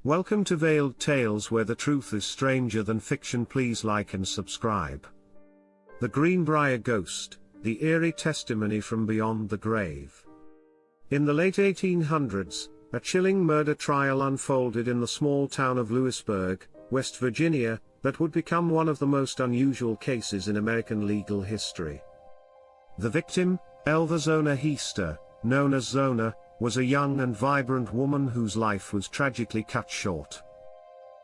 Welcome to Veiled Tales, where the truth is stranger than fiction. Please like and subscribe. The Greenbrier Ghost, the eerie testimony from beyond the grave. In the late 1800s, a chilling murder trial unfolded in the small town of Lewisburg, West Virginia, that would become one of the most unusual cases in American legal history. The victim, Elva Zona Heaster, known as Zona, was a young and vibrant woman whose life was tragically cut short.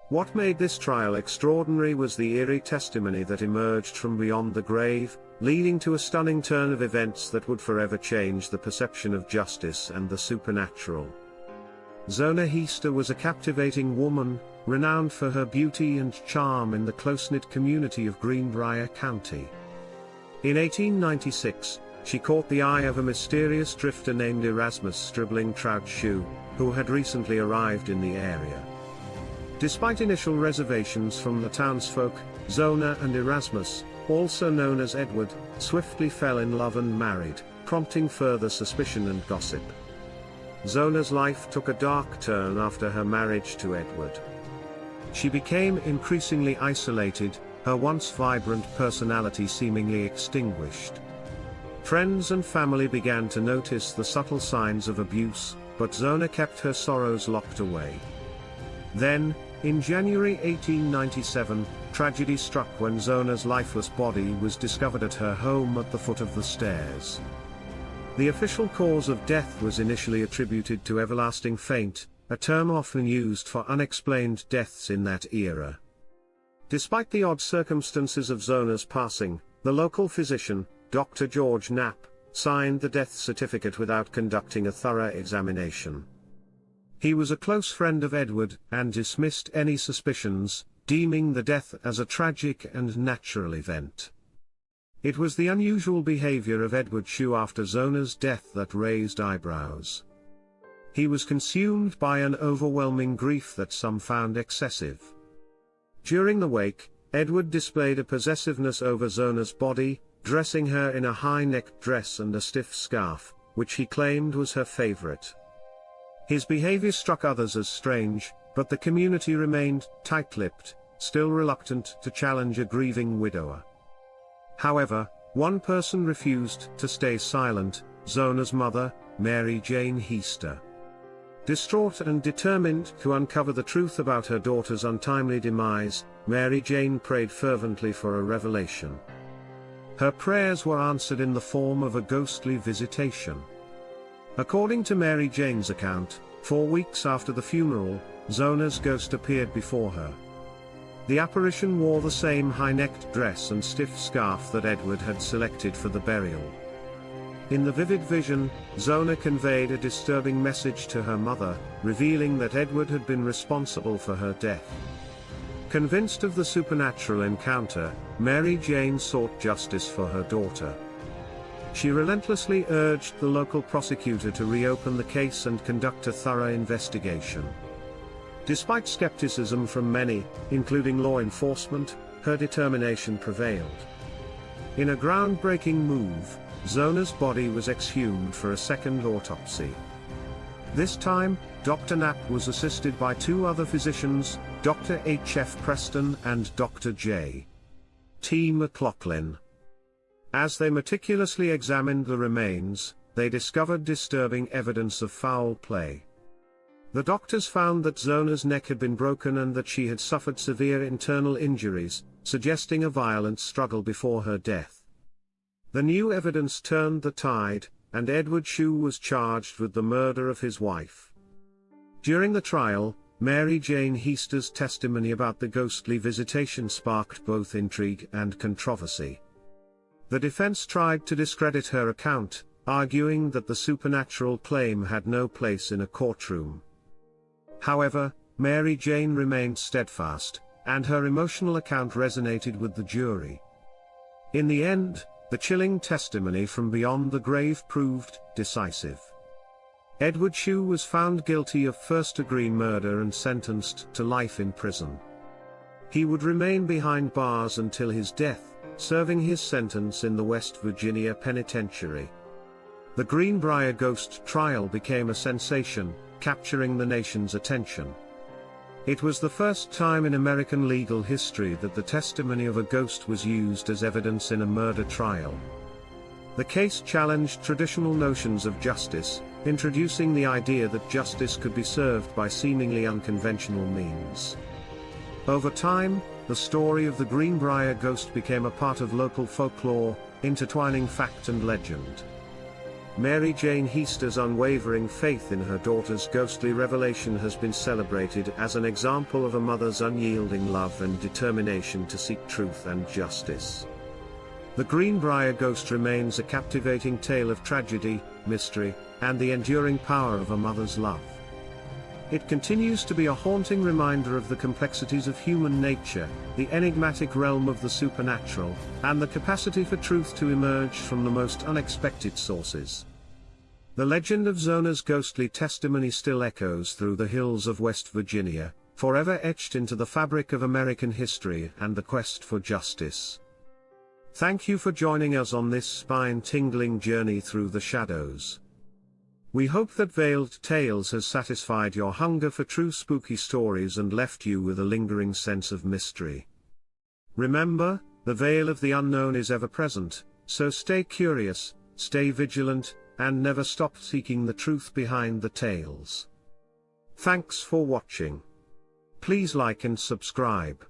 What made this trial extraordinary was the eerie testimony that emerged from beyond the grave, leading to a stunning turn of events that would forever change the perception of justice and the supernatural. Zona Heaster was a captivating woman, renowned for her beauty and charm in the close-knit community of Greenbrier County. In 1896, she caught the eye of a mysterious drifter named Erasmus Stribbling Trout Shue, who had recently arrived in the area. Despite initial reservations from the townsfolk, Zona and Erasmus, also known as Edward, swiftly fell in love and married, prompting further suspicion and gossip. Zona's life took a dark turn after her marriage to Edward. She became increasingly isolated, her once vibrant personality seemingly extinguished. Friends and family began to notice the subtle signs of abuse, but Zona kept her sorrows locked away. Then, in January 1897, tragedy struck when Zona's lifeless body was discovered at her home at the foot of the stairs. The official cause of death was initially attributed to everlasting faint, a term often used for unexplained deaths in that era. Despite the odd circumstances of Zona's passing, the local physician, Dr. George Knapp, signed the death certificate without conducting a thorough examination. He was a close friend of Edward and dismissed any suspicions, deeming the death as a tragic and natural event. It was the unusual behavior of Edward Shue after Zona's death that raised eyebrows. He was consumed by an overwhelming grief that some found excessive. During the wake, Edward displayed a possessiveness over Zona's body, dressing her in a high-necked dress and a stiff scarf, which he claimed was her favorite. His behavior struck others as strange, but the community remained tight-lipped, still reluctant to challenge a grieving widower. However, one person refused to stay silent: Zona's mother, Mary Jane Heaster. Distraught and determined to uncover the truth about her daughter's untimely demise, Mary Jane prayed fervently for a revelation. Her prayers were answered in the form of a ghostly visitation. According to Mary Jane's account, 4 weeks after the funeral, Zona's ghost appeared before her. The apparition wore the same high-necked dress and stiff scarf that Edward had selected for the burial. In the vivid vision, Zona conveyed a disturbing message to her mother, revealing that Edward had been responsible for her death. Convinced of the supernatural encounter, Mary Jane sought justice for her daughter. She relentlessly urged the local prosecutor to reopen the case and conduct a thorough investigation. Despite skepticism from many, including law enforcement, her determination prevailed. In a groundbreaking move, Zona's body was exhumed for a second autopsy. This time, Dr. Knapp was assisted by 2 other physicians, Dr. H.F. Preston and Dr. J.T. McLaughlin. As they meticulously examined the remains, they discovered disturbing evidence of foul play. The doctors found that Zona's neck had been broken and that she had suffered severe internal injuries, suggesting a violent struggle before her death. The new evidence turned the tide, and Edward Shue was charged with the murder of his wife. During the trial, Mary Jane Heaster's testimony about the ghostly visitation sparked both intrigue and controversy. The defense tried to discredit her account, arguing that the supernatural claim had no place in a courtroom. However, Mary Jane remained steadfast, and her emotional account resonated with the jury. In the end, the chilling testimony from beyond the grave proved decisive. Edward Shue was found guilty of first-degree murder and sentenced to life in prison. He would remain behind bars until his death, serving his sentence in the West Virginia Penitentiary. The Greenbrier Ghost trial became a sensation, capturing the nation's attention. It was the first time in American legal history that the testimony of a ghost was used as evidence in a murder trial. The case challenged traditional notions of justice, introducing the idea that justice could be served by seemingly unconventional means. Over time, the story of the Greenbrier Ghost became a part of local folklore, intertwining fact and legend. Mary Jane Heaster's unwavering faith in her daughter's ghostly revelation has been celebrated as an example of a mother's unyielding love and determination to seek truth and justice. The Greenbrier Ghost remains a captivating tale of tragedy, mystery, and the enduring power of a mother's love. It continues to be a haunting reminder of the complexities of human nature, the enigmatic realm of the supernatural, and the capacity for truth to emerge from the most unexpected sources. The legend of Zona's ghostly testimony still echoes through the hills of West Virginia, forever etched into the fabric of American history and the quest for justice. Thank you for joining us on this spine-tingling journey through the shadows. We hope that Veiled Tales has satisfied your hunger for true spooky stories and left you with a lingering sense of mystery. Remember, the veil of the unknown is ever present, so stay curious, stay vigilant, and never stop seeking the truth behind the tales. Thanks for watching. Please like and subscribe.